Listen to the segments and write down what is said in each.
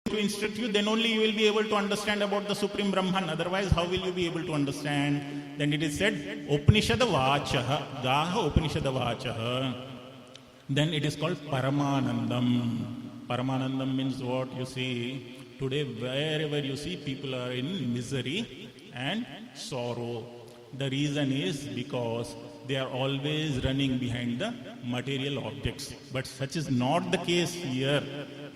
to instruct you, then only you will be able to understand about the Supreme Brahman. Otherwise, how will you be able to understand? Then it is said, Upanishad Vachaha, Gaha Upanishad Vachaha. Then it is called Paramanandam. Paramanandam means what? You see, today wherever you see, people are in misery and sorrow. The reason is because they are always running behind the material objects. But such is not the case here.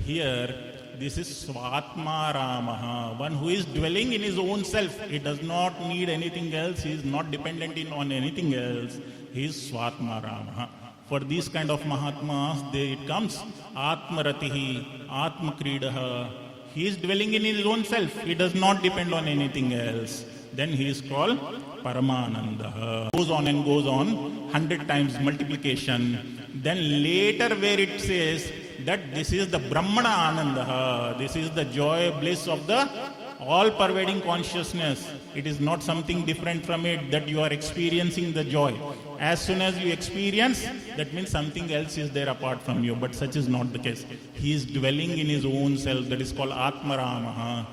Here, this is Swatma Ramaha, one who is dwelling in his own self. He does not need anything else. He is not dependent on anything else. He is Swatma Ramaha. For these kind of Mahatmas, it comes Atmaratihi, Atmakridaha. He is dwelling in his own self. He does not depend on anything else. Then he is called Paramananda. Goes on and goes on, 100 times multiplication. Then later where it says that this is the Brahmana Ananda, this is the joy, bliss of the all-pervading consciousness. It is not something different from it, that you are experiencing the joy. As soon as you experience, that means something else is there apart from you. But such is not the case. He is dwelling in his own self. That is called Atmaramaha,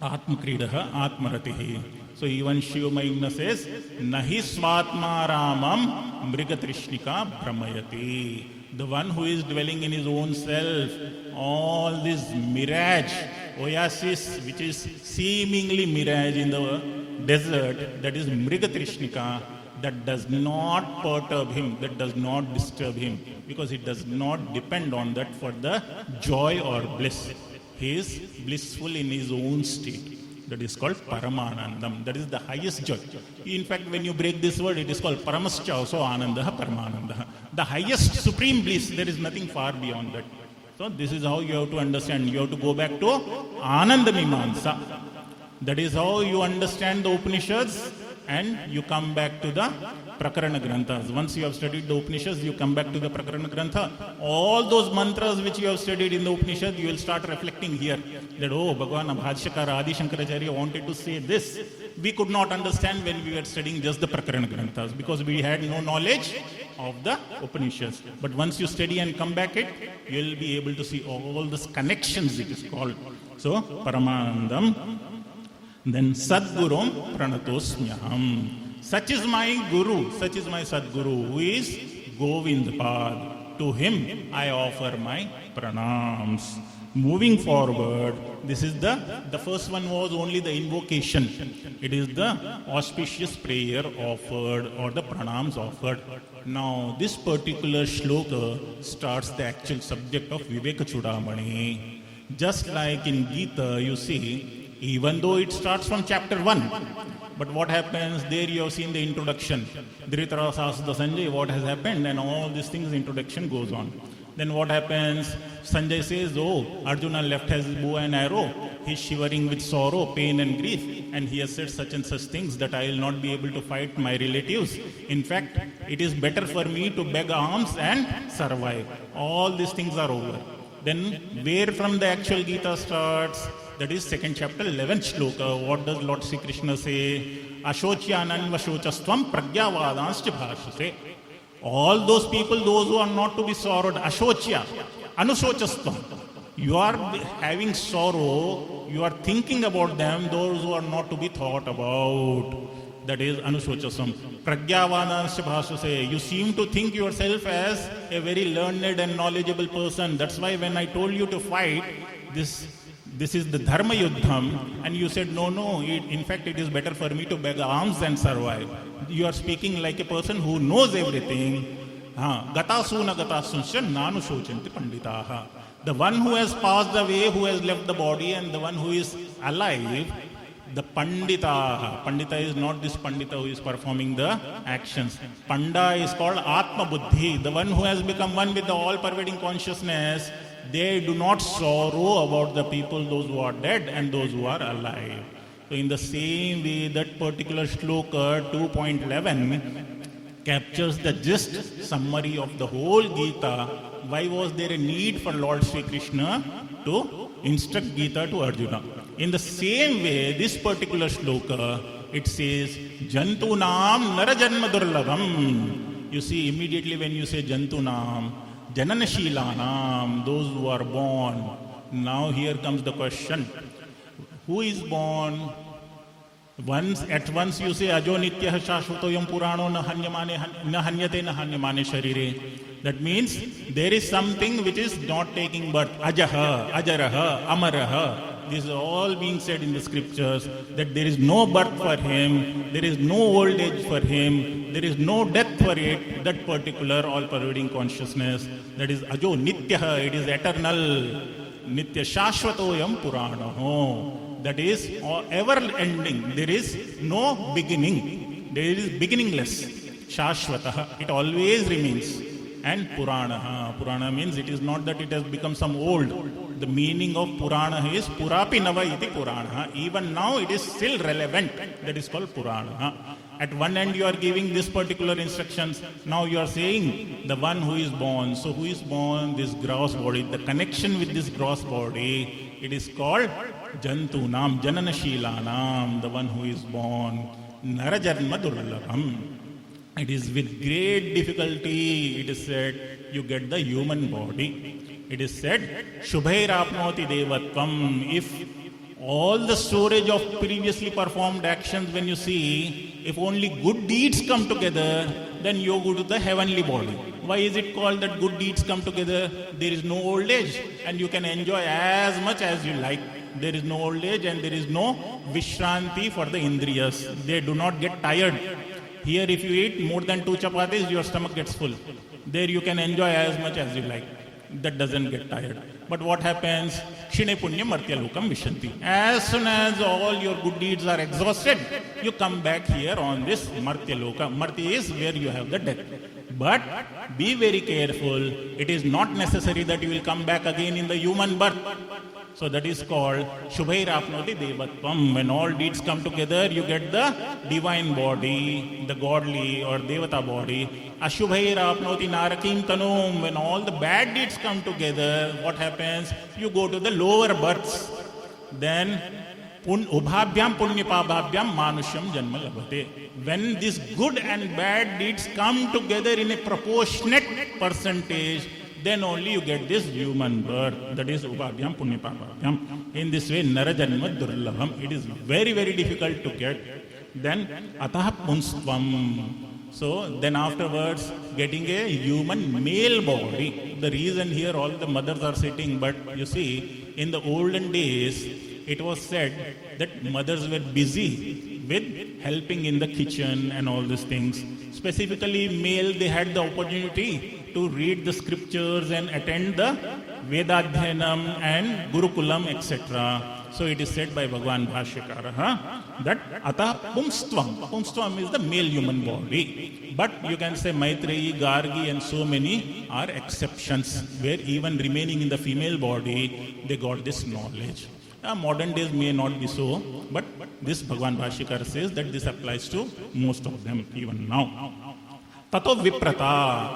Atmakridaha, Atmaratihi. So even Shiva Mahimna says, Nahi Swatma Ramam Mrigatrishnika Brahmayati. The one who is dwelling in his own self, all this mirage, oasis, which is seemingly mirage in the desert, that is Mrigatrishnika, that does not perturb him, that does not disturb him, because it does not depend on that for the joy or bliss. He is blissful in his own state. That is called Paramanandam. That is the highest joy. In fact, when you break this word, it is called Paramascha, also Anandaha, Paramanandaha. The highest supreme bliss, there is nothing far beyond that. So this is how you have to understand. You have to go back to Ananda Mimamsa. That is how you understand the Upanishads, and you come back to the Prakarana Granthas. Once you have studied the Upanishads, you come back to the Prakarana Grantha. All those mantras which you have studied in the Upanishad, you will start reflecting here. That, oh, Bhagavan Bhashyakara Adi Shankaracharya wanted to say this. We could not understand when we were studying just the Prakarana Granthas, because we had no knowledge of the Upanishads. But once you study and come back it, you will be able to see all these connections, it is called. So, Paramanandam. Then Sadgurum Pranatosmyaham. Such is my Guru, such is my Sadguru, who is Govindpad. To him I offer my pranams. Moving forward, this is the first one was only the invocation. It is the auspicious prayer offered or the pranams offered. Now this particular shloka starts the actual subject of Viveka Chudamani. Just like in Gita, you see, even though it starts from chapter 1, but what happens, there you have seen the introduction. Dhritarashtra asks the Sanjay what has happened, and all these things, the introduction goes on. Then what happens? Sanjay says, oh, Arjuna left his bow and arrow. He is shivering with sorrow, pain and grief. And he has said such and such things that I will not be able to fight my relatives. In fact, it is better for me to beg alms and survive. All these things are over. Then where from the actual Gita starts? That is second chapter, 11th shloka. What does Lord Sri Krishna say? Ashochyanan vashochastvam pragyavadanscha bhashase. All those people, those who are not to be sorrowed, ashochya, anusochastvam. You are having sorrow, you are thinking about them, those who are not to be thought about. That is anusochasam. Pragyavadanscha bhashase. You seem to think yourself as a very learned and knowledgeable person. That's why when I told you to fight, this is the Dharma Yuddham, and you said, no, in fact it is better for me to beg alms than survive. You are speaking like a person who knows everything. Gatasuna gatasuncha nanu shochanti panditaha. The one who has passed away, who has left the body, and the one who is alive, the Pandita. Pandita is not this Pandita who is performing the actions. Panda is called Atma Buddhi, the one who has become one with the all-pervading consciousness. They do not sorrow about the people, those who are dead and those who are alive. So in the same way, that particular shloka 2.11 captures the gist summary of the whole Gita. Why was there a need for Lord Sri Krishna to instruct Gita to Arjuna? In the same way, this particular shloka, it says, Jantunam Narajanma Durlabham. You see, immediately when you say Jantunam, Jananashilanam, those who are born, Now here comes the question. Who is born? At once you say ajo nityah shashvatoyam purano na hanyate na hanyamane sharire. That means there is something which is not taking birth. Ajaha, ajaraha, amaraha. This is all being said in the scriptures, that there is no birth for him, there is no old age for him, there is no death for it, that particular all-pervading consciousness. That is ajo nityah, it is eternal. Nitya shashvatoyam puranaho. That is ever ending. There is no beginning. There is beginningless. Shashvatah. It always remains. And Purana. Purana means it is not that it has become some old. The meaning of Purana is Purapi Nava iti Purana. Even now it is still relevant. That is called Purana. At one end you are giving this particular instructions. Now you are saying the one who is born. So who is born? This gross body. The connection with this gross body, it is called Jantunam, Jananashilanam, the one who is born. Narajanma Durlabham. It is with great difficulty, it is said, you get the human body. It is said, Shubhairapnoti Devatvam. If all the storage of previously performed actions, when you see, if only good deeds come together, then you go to the heavenly body. Why is it called that good deeds come together? There is no old age and you can enjoy as much as you like. There is no old age and there is no Vishranti for the Indriyas. They do not get tired. Here if you eat more than 2 chapatis, your stomach gets full. There you can enjoy as much as you like. That doesn't get tired. But what happens? Kshine punya martya lokam vishanti. As soon as all your good deeds are exhausted, you come back here on this martya loka. Martya is where you have the death. But be very careful. It is not necessary that you will come back again in the human birth. So that is called Shubhairapnoti Devatvam. When all deeds come together, you get the divine body, the godly or Devata body. Ashubhairapnoti Narakim Tanum. When all the bad deeds come together, what happens? You go to the lower births. Then Ubhabhyam Punyapabhabhyam Manushyam Janma Labhate. When these good and bad deeds come together in a proportionate percentage, then only you get this human birth. That is Ubhabhyam Punyapabhabhyam. In this way, Narajanma Durlabham. It is very, very difficult to get. Then Atah Punstvam. So then afterwards, getting a human male body. The reason here all the mothers are sitting, but you see, in the olden days, it was said that mothers were busy with helping in the kitchen and all these things. Specifically, male, they had the opportunity to read the scriptures and attend the Vedadhyanam and Gurukulam, etc. So it is said by Bhagavan Bhashyakara that Atah Pumstvam. Pumstvam is the male human body. But you can say Maitreyi, Gargi and so many are exceptions, where even remaining in the female body, they got this knowledge. Modern days may not be so, but this Bhagavan Bhashyakara says that this applies to most of them even now. Tato Viprata.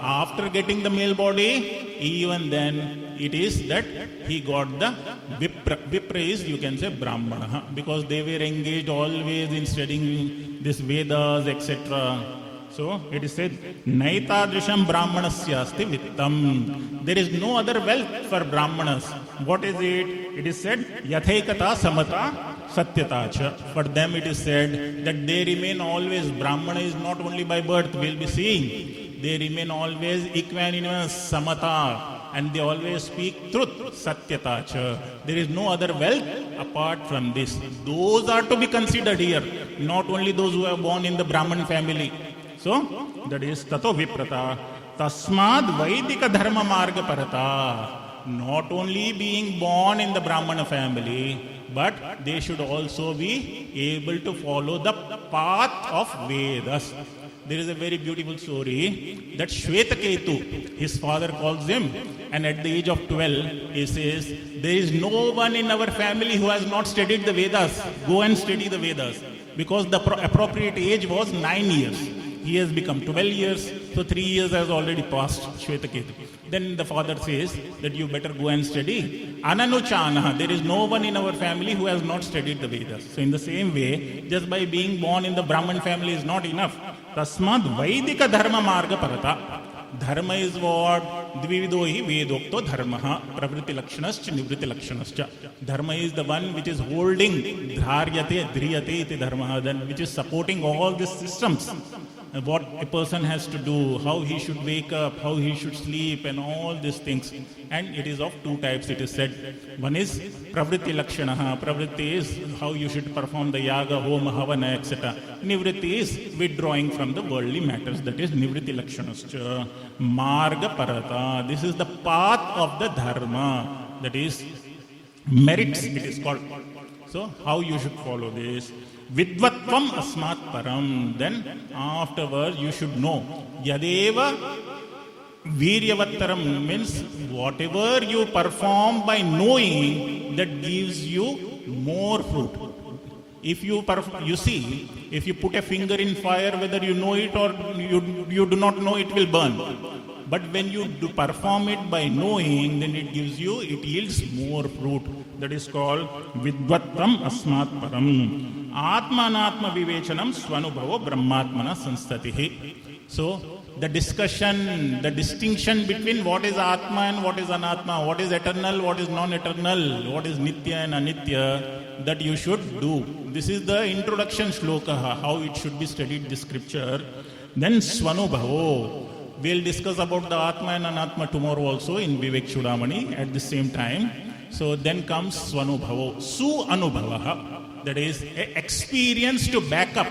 After getting the male body, even then it is that he got the Vipra. Vipra is, you can say, Brahmana, because they were engaged always in studying this Vedas, etc. So it is said, Naitadrisham Brahmanasya asti vittam. There is no other wealth for Brahmanas. What is it? It is said, Yathekata Samata Satyatacha. For them it is said that they remain always, Brahmana is not only by birth, we'll be seeing. They remain always equanimous, Samata. And they always speak truth, Satyatacha. There is no other wealth apart from this. Those are to be considered here, not only those who are born in the Brahman family. So, that is Tato Viprata. Tasmad Vaidika Dharma Marga Parata. Not only being born in the Brahmana family, but they should also be able to follow the path of Vedas. There is a very beautiful story that Shvetaketu, his father calls him, and at the age of 12, he says, there is no one in our family who has not studied the Vedas. Go and study the Vedas. Because the appropriate age was 9 years. He has become 12 years, so 3 years has already passed, Shvetaketu. Then the father says that you better go and study. Ananuchana, there is no one in our family who has not studied the Vedas. So in the same way, just by being born in the Brahman family is not enough. Tasmad Vaidika Dharma Marga Parata. Dharma is what? Dvivido hi vedokto dharma pravritti lakshanascha nivritti lakshanascha. Dharma is the one which is holding dharyate dhriyate iti dharma, then which is supporting all these systems. What a person has to do, how he should wake up, how he should sleep, and all these things. And it is of two types, it is said. One is pravritti lakshanaha. Pravritti is how you should perform the yaga, homa, havana, etc. Nivritti is withdrawing from the worldly matters. That is nivritti lakshanascha. Marga parata. This is the path of the dharma. That is merits, it is called. So, how you should follow this? Vidvatvam asmat param. Then afterwards you should know. Yadeva Viryavattaram means whatever you perform by knowing, that gives you more fruit. If you see, if you put a finger in fire, whether you know it or you do not know, it will burn. But when you do perform it by knowing, then it yields more fruit. That is called Vidvatvam Asmat Param. Atmanatma Vivechanam Swanubhavo Brahmatmana Sanstatihi. So, the discussion, the distinction between what is Atma and what is Anatma, what is eternal, what is non-eternal, what is Nitya and Anitya, that you should do. This is the introduction shloka, how it should be studied, this scripture. Then Swanubhavo. We'll discuss about the Atma and Anatma tomorrow also in Vivek Chudamani at the same time. So then comes Swanubhavo. Su Anubhavaha. That is experience to back up.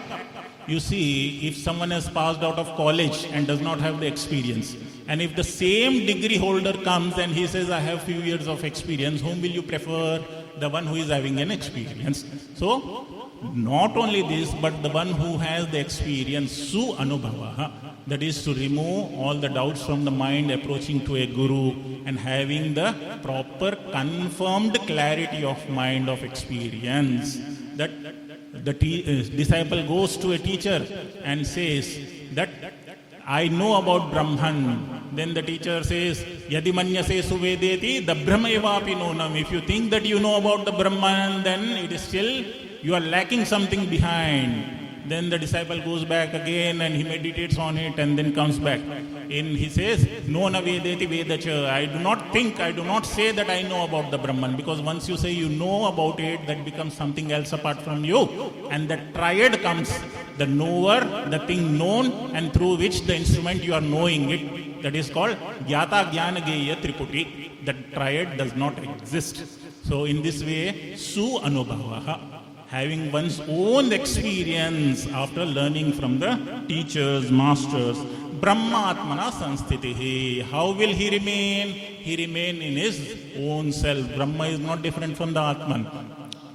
You see, if someone has passed out of college and does not have the experience, and if the same degree holder comes and he says, I have few years of experience, whom will you prefer? The one who is having an experience. So, not only this, but the one who has the experience, Su Anubhavaha, that is to remove all the doubts from the mind, approaching to a guru and having the proper confirmed clarity of mind, of experience. That the disciple goes to a teacher and says that I know about Brahman. Then the teacher says, Yadi manyase suvedeti the brahmaevapi nonam. If you think that you know about the Brahman, then it is still, you are lacking something behind. Then the disciple goes back again and he meditates on it and then comes back. He says, No na vedeti vedacha. I do not say that I know about the Brahman, because once you say you know about it, that becomes something else apart from you. And the triad comes, the knower, the thing known, and through which the instrument you are knowing it. That is called Gyata Jnana Geya Triputi. That triad does not exist. So in this way, Su Anubhavaha. Having one's own experience after learning from the teachers, masters, Brahmatmana Sanstitihi. How will he remain? He remain in his own self. Brahma is not different from the Atman.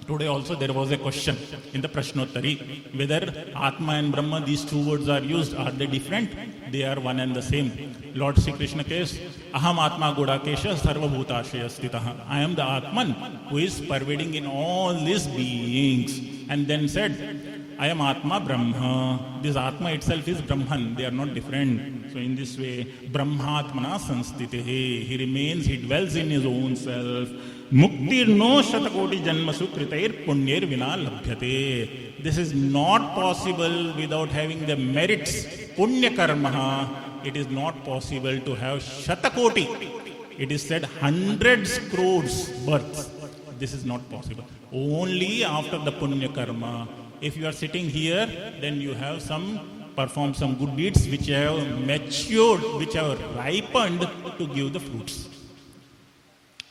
Today also there was a question in the Prashnottari, whether Atma and Brahma, these two words are used, are they different? They are one and the same. Lord Sri Krishna says, Aham Atma Godakesha Sarva Bhutashaya Stitaha. I am the Atman who is pervading in all these beings. And then said, I am Atma Brahma. This Atma itself is Brahman. They are not different. So in this way, Brahmatmana Sanstitihi. He remains, he dwells in his own self. Muktir no shatakoti janmasu kritair punyer vina labhyate. This is not possible without having the merits. Punya karma. It is not possible to have shatakoti. It is said hundreds crores births. This is not possible. Only after the punya karma. If you are sitting here, then you have performed some good deeds which have matured, which have ripened to give the fruits.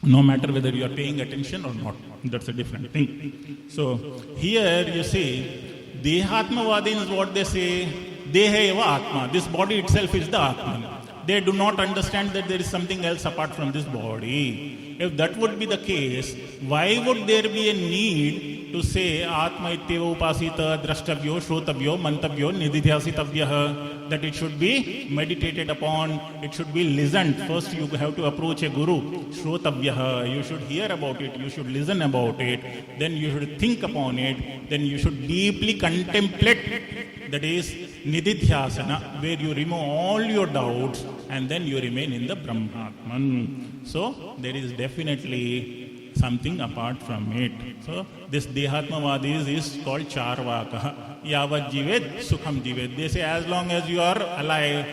No matter whether you are paying attention or not. That's a different thing. So, here you see, Dehatmavadins, what they say, Deha eva Atma. This body itself is the Atman. They do not understand that there is something else apart from this body. If that would be the case, why would there be a need to say Atma ityeva upasita drashtavyo shrotavyo mantavyo nididhyasitavyaha, that it should be meditated upon, it should be listened. First you have to approach a guru, shrotavyaha, you should hear about it, you should listen about it, then you should think upon it, then you should deeply contemplate, that is nididhyasana, where you remove all your doubts and then you remain in the Brahmatman. So there is definitely something apart from it. So this Dehatmavadis is called Charvakaha. Yavat jivet sukham jivet. They say as long as you are alive,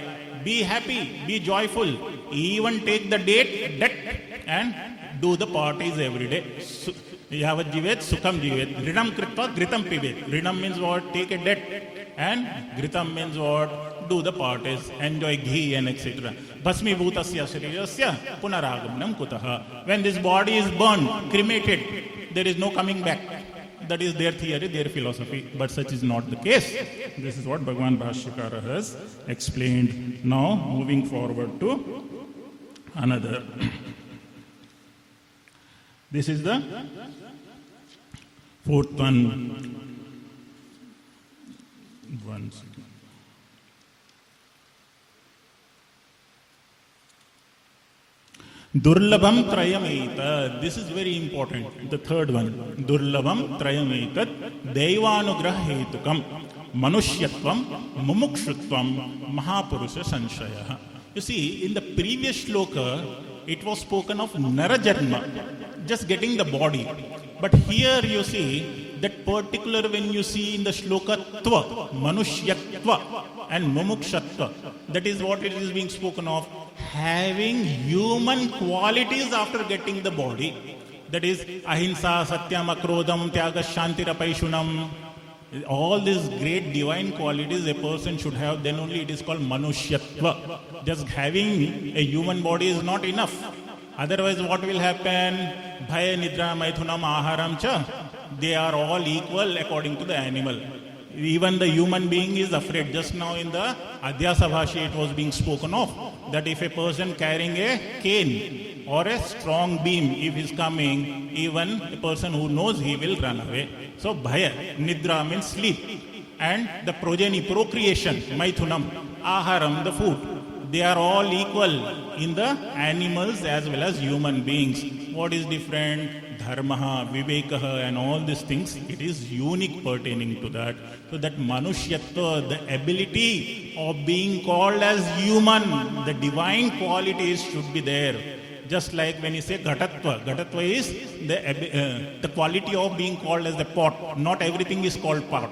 be happy, be joyful. Even take the debt and do the parties every day. Yavat jivet, sukham jivet. Rinam kritva, gritam pivet. Rinam means what? Take a debt. And gritam means what? Do the parties, enjoy ghee and etc. Bhasmi bhutasya sharirasya punaragamanam kutaha. When this body is burned, cremated, there is no coming back. That is their theory, their philosophy. But such is not the case. This is what Bhagavan Bhashyakara has explained. Now, moving forward to another. This is the fourth one. One second. Durlabham Trayameta. This is very important. The third one. Durlabham Trayametat Devanugrahetukam Manushyatvam Mumukshutvam Mahapurusha Sanshaya. You see, in the previous shloka, it was spoken of Narajanma, just getting the body. But here you see that particular when you see in the shloka Tva, Manushyatva and Mumukshatva, that is what it is being spoken of, having human qualities after getting the body. That is Ahimsa, Satyam, Akrodham, Tyaga, Shantirapaishunam. All these great divine qualities a person should have, then only it is called Manushyatva. Just having a human body is not enough. Otherwise what will happen? Bhaya, Nidra, Maithunam, Aharam cha. They are all equal according to the animal. Even the human being is afraid. Just now in the Adhyasa Bhashi it was being spoken of, that if a person carrying a cane or a strong beam, if is coming, even a person who knows, he will run away. So Bhaya, Nidra means sleep. And the progeny, procreation, Maithunam, Aharam, the food. They are all equal in the animals as well as human beings. What is different? Dharmaha, Vivekaha and all these things, it is unique pertaining to that. So that Manushyatva, the ability of being called as human, the divine qualities should be there. Just like when you say Ghatatva. Ghatatva is the quality of being called as the pot. Not everything is called pot.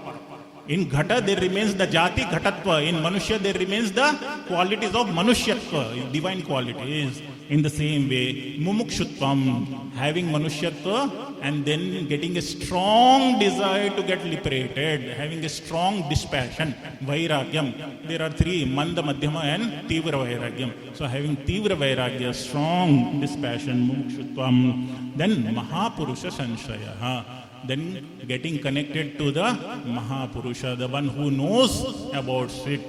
In Ghata there remains the Jati Ghatatva. In Manushya there remains the qualities of Manushyatva, divine qualities. In the same way, Mumukshutvam, having Manushyatva and then getting a strong desire to get liberated, having a strong dispassion, Vairagyam. There are three, Manda, Madhyama and Tivra Vairagyam. So having Tivra Vairagya, strong dispassion, Mumukshutvam, then Mahapurusha Sanshaya. Then getting connected to the Mahapurusha, the one who knows about it.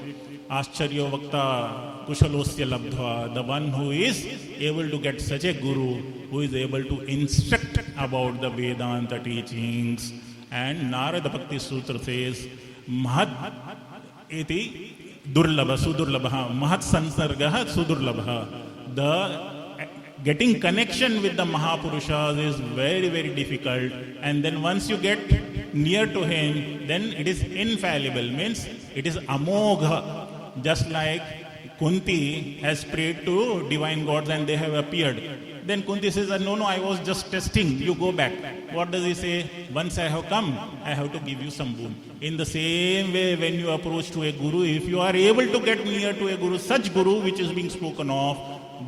Ascharyo Vakta Kushalosya Labdhva, the one who is able to get such a guru, who is able to instruct about the Vedanta teachings. And Narada Bhakti Sutra says, Mahat iti durlabha, sudurlabha, Mahat sansargaha, sudurlabha. The getting connection with the Mahapurushas is very, very difficult. And then once you get near to him, then it is infallible, means it is amogha. Just like Kunti has prayed to divine gods and they have appeared. Then Kunti says, no, I was just testing, you go back. What does he say? Once I have come, I have to give you some boon. In the same way, when you approach to a guru, if you are able to get near to a guru, such guru which is being spoken of,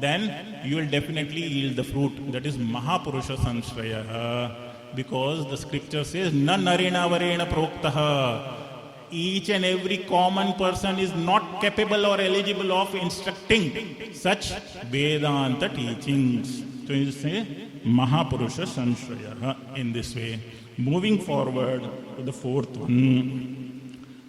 then you will definitely yield the fruit. That is Mahapurusha Sanshaya. Because the scripture says, Na narena varena proktaha. Each and every common person is not capable or eligible of instructing such Vedanta teachings. So you say Mahapurusha Sanshaya in this way. Moving forward to the fourth one.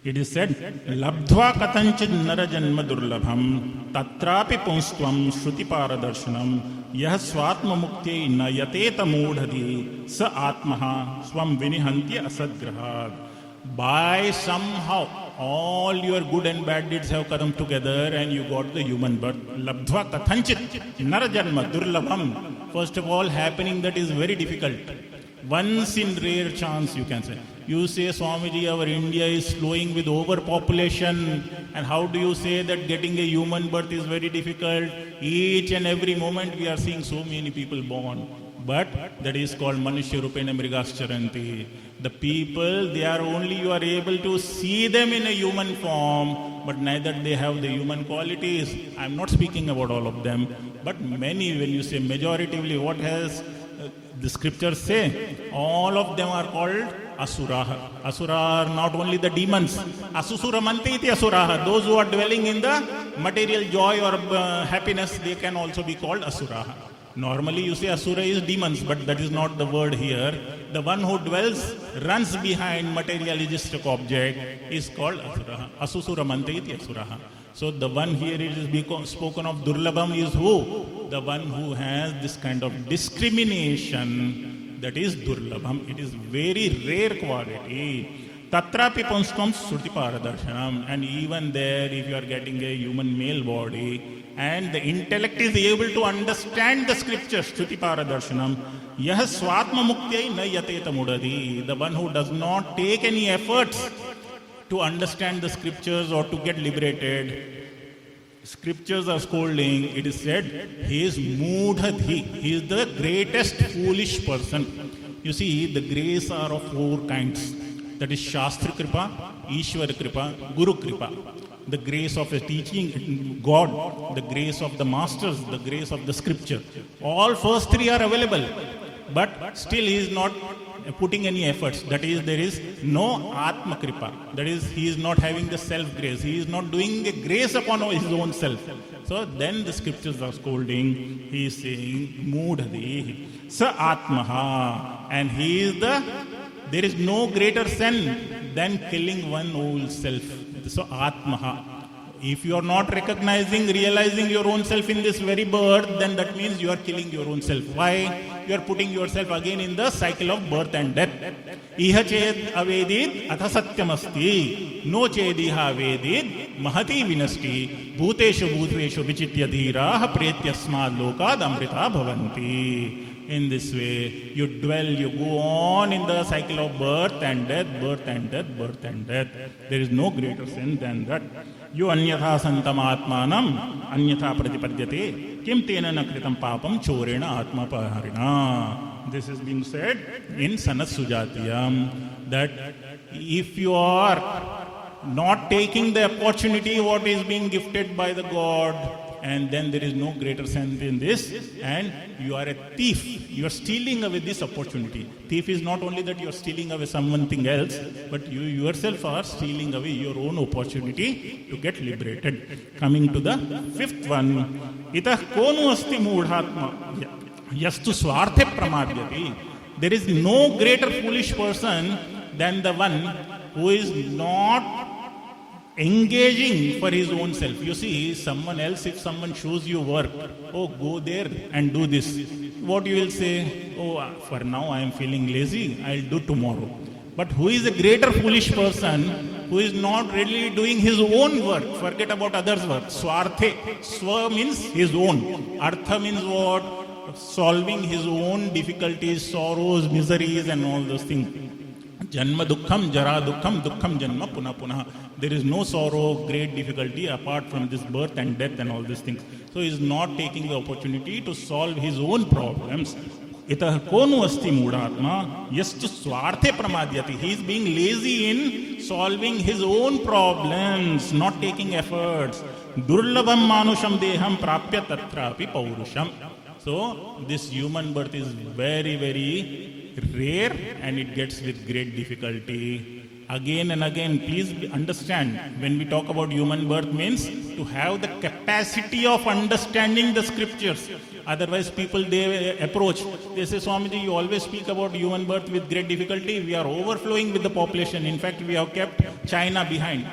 It is said, Labdhva katanchid narajanma durlabham tatrapi punstvam shruti paradarshanam yah swatma mukti na yateta mudhadi sa atmaha swam vinihantya asadgrahat. By somehow all your good and bad deeds have come together and you got the human birth. Labdhva kathanchit narajanma durlabham. First of all, happening that is very difficult. Once in rare chance, you can say. You say, Swamiji, our India is flowing with overpopulation. And how do you say that getting a human birth is very difficult? Each and every moment we are seeing so many people born. But that is called Manushya Rupena Mrigascharanti. The people, they are only, you are able to see them in a human form, but neither they have the human qualities. I am not speaking about all of them, but many, when you say majoritively, what has the scriptures say? All of them are called Asuraha. Asura are not only the demons. Asusuramante iti Asuraha. Those who are dwelling in the material joy or happiness, they can also be called Asuraha. Normally you say Asura is demons, but that is not the word here. The one who dwells, runs behind materialistic object is called Asuraha. Asusuramante iti Asuraha. So the one here it is spoken of Durlabham is who? The one who has this kind of discrimination, that is Durlabham. It is very rare quality. Tatrapi Punstam Sruti Paradarshanam. And even there, if you are getting a human male body and the intellect is able to understand the scriptures, Shruti Paradarshanam, Yah Swatma Muktya na Yateta Mudadi. The one who does not take any efforts to understand the scriptures or to get liberated. Scriptures are scolding, it is said, he is Mudhadhi. He is the greatest foolish person. You see, the grace are of four kinds. That is Shastra Kripa, Ishwara Kripa, Guru Kripa. The grace of a teaching God, the grace of the masters, the grace of the scripture. All first three are available, but still he is not putting any efforts. That is, there is no Atma Kripa. That is, he is not having the self-grace. He is not doing a grace upon his own self. So then the scriptures are scolding. He is saying, Mudhadi, Sa Atmaha. And he is there is no greater sin than killing one old self. So Atmaha. If you are not recognizing, realizing your own self in this very birth, then that means you are killing your own self. Why? You are putting yourself again in the cycle of birth and death. Iha ched avedid atha satyamasti. No ched iha avedid mahati vinasti. Bhuteshu bhuteshu vichitya dhiraha pretyasmad lokad amrita bhavanti. In this way, you dwell, you go on in the cycle of birth and death, birth and death, birth and death. There is no greater sin than that. You anyatha santam atmanam anyatha pratipadyate kim tena na kritam papam chorena atma paharina. This has been said in Sanat Sujatiyam, that if you are not taking the opportunity what is being gifted by the God, and then there is no greater sin in this, and you are a thief. You are stealing away this opportunity. Thief is not only that you are stealing away something else, but you yourself are stealing away your own opportunity to get liberated. Coming to the fifth one, itah konu asti mudhatma yastu swarte pramadyati. There is no greater foolish person than the one who is not engaging for his own self. You see, someone else, if someone shows you work, oh, go there and do this. What you will say? Oh, for now I am feeling lazy, I will do tomorrow. But who is a greater foolish person who is not really doing his own work? Forget about others' work. Swarte. Swa means his own. Artha means what? Solving his own difficulties, sorrows, miseries and all those things. Janma dukkham, jara dukkham, dukkham janma puna puna. There is no sorrow, great difficulty apart from this birth and death and all these things. So he is not taking the opportunity to solve his own problems. Itah konu asti mudatma yastu swarte pramadyati. He is being lazy in solving his own problems, not taking efforts. Durlabham manusham deham prapya tatrapi paurusham. So this human birth is very, very rare and it gets with great difficulty. Again and again, please understand, when we talk about human birth means to have the capacity of understanding the scriptures. Otherwise people, they approach, they say, Swamiji, you always speak about human birth with great difficulty. We are overflowing with the population. In fact, we have kept China behind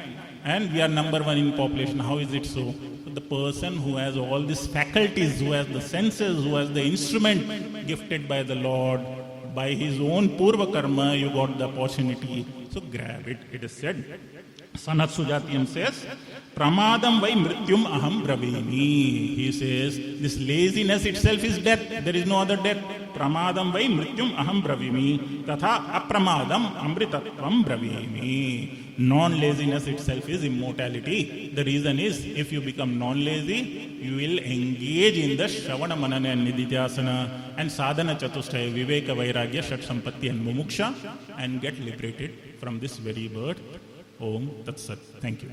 and we are number one in population. How is it so? The person who has all these faculties, who has the senses, who has the instrument gifted by the Lord, by his own purva karma, you got the opportunity. So grab it. It is said, Sanat Sujatiyam says, Pramadam vai mrityum aham bravimi. He says, this laziness itself is death. There is no other death. Pramadam vai mrityum aham bravimi. Tatha apramadam amritatvam bravimi. Non-laziness itself is immortality. The reason is, if you become non-lazy, you will engage in the Shravana Manana and Nididhyasana and Sadhana Chatushtaya, Viveka Vairagya, Shat Sampatti and Mumuksha, and get liberated from this very birth. Om Tat Sat. Thank you.